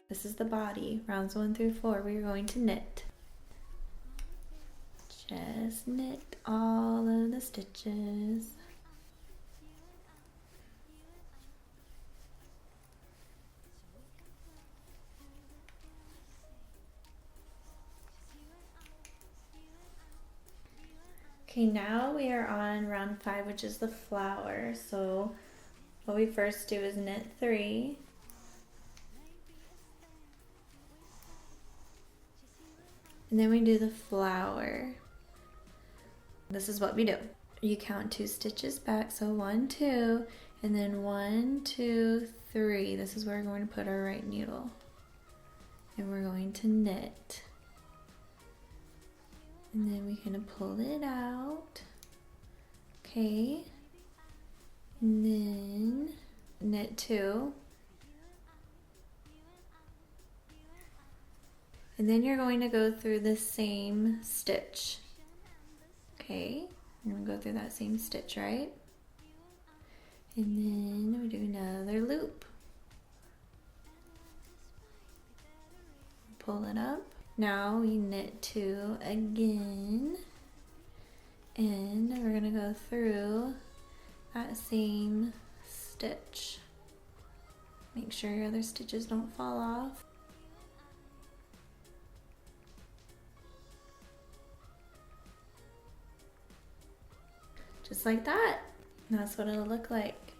This is the body. Rounds 1 through 4, we are going to knit. Just knit all of the stitches. Okay, now we are on round 5, which is the flower. So what we first do is knit 3. And then we do the flower. This is what we do. You count 2 stitches back, so 1, 2, and then 1, 2, 3. This is where we're going to put our right needle. And we're going to knit. And then we're going to pull it out. Okay. And then knit 2. And then you're going to go through the same stitch. Okay, I'm going to go through that same stitch, right? And then we do another loop. Pull it up. Now we knit 2 again. And we're going to go through that same stitch. Make sure your other stitches don't fall off. Just like that. That's what it'll look like.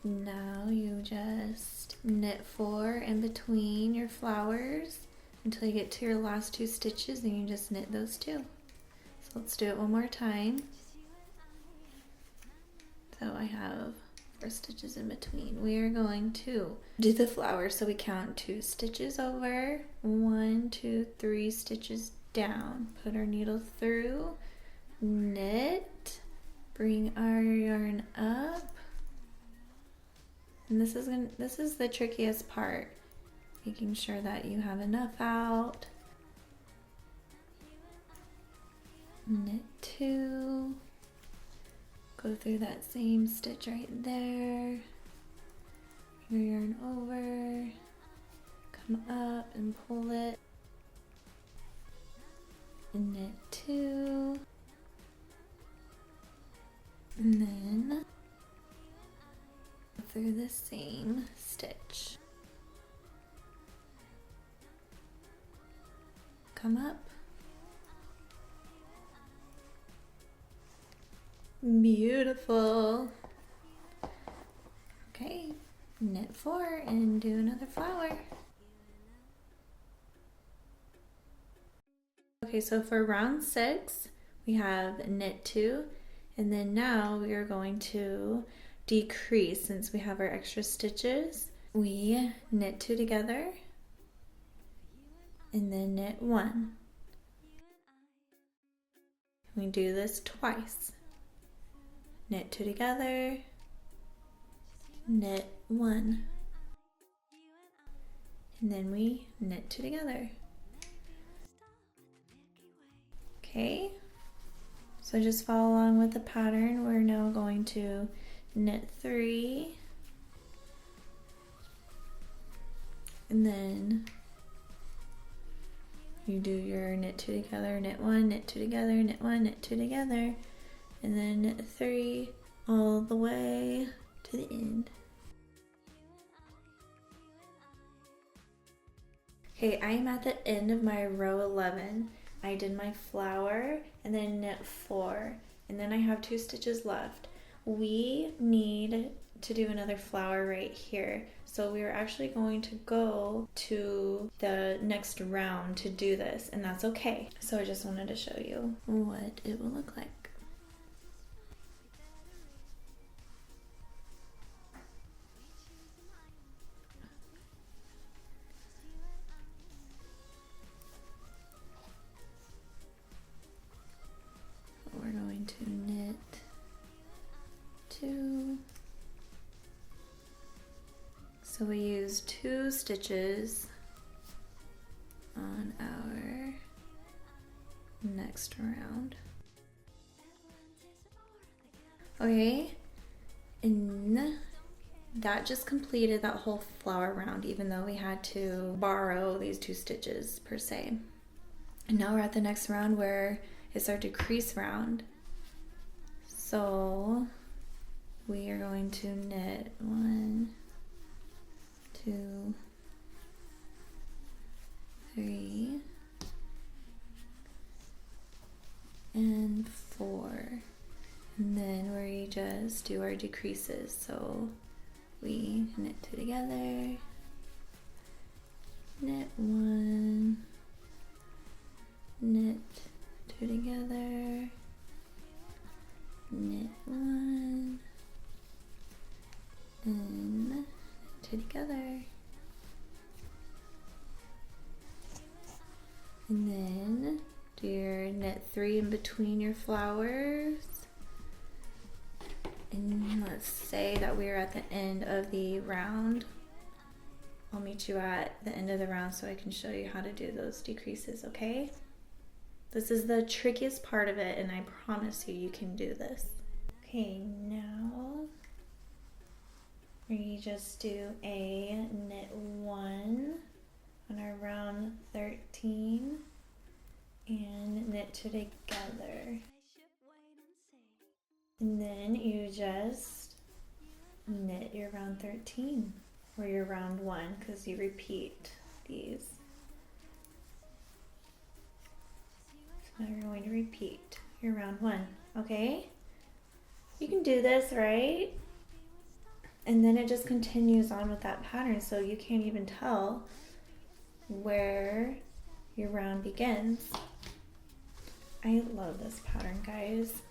Now you just knit 4 in between your flowers until you get to your last 2 stitches, and you just knit those 2. So let's do it one more time. So I have 4 stitches in between. We are going to do the flower, so we count 2 stitches over, 1, 2, 3 stitches down. Put our needle through, knit, bring our yarn up, and this is the trickiest part, making sure that you have enough out. Knit 2, go through that same stitch right there, bring your yarn over, come up and pull it, and knit 2. And then through the same stitch. Come up. Beautiful. Okay, knit 4 and do another flower. Okay, so for round 6, we have knit 2. And then now we are going to decrease. Since we have our extra stitches, we knit 2 together and then knit 1. We do this twice. Knit 2 together, knit 1, and then we knit 2 together. Okay. So just follow along with the pattern. We're now going to knit 3, and then you do your knit 2 together, knit 1, knit 2 together, knit 1, knit 2 together, and then knit 3 all the way to the end. Okay, I am at the end of my row 11. I did my flower and then knit 4, and then I have 2 stitches left. We need to do another flower right here, so we are actually going to go to the next round to do this, and that's okay. So I just wanted to show you what it will look like. We're going to knit 2. So we use 2 stitches on our next round. Okay, in that just completed that whole flower round, even though we had to borrow these 2 stitches per se. And now we're at the next round where it's our decrease round. So we are going to knit 1, 2, 3, and 4. And then we just do our decreases. So we knit 2 together, knit 1, knit 2 together, knit 1, and knit 2 together. And then do your knit 3 in between your flowers. And let's say that we're at the end of the round. I'll meet you at the end of the round so I can show you how to do those decreases, okay? This is the trickiest part of it, and I promise you can do this. Okay, now we just do a knit 1 on our round 13 and knit 2 together. And then you just knit your round 13 or your round 1 because you repeat these. So now you're going to repeat your round 1, okay? You can do this, right? And then it just continues on with that pattern, so you can't even tell where your round begins. I love this pattern, guys.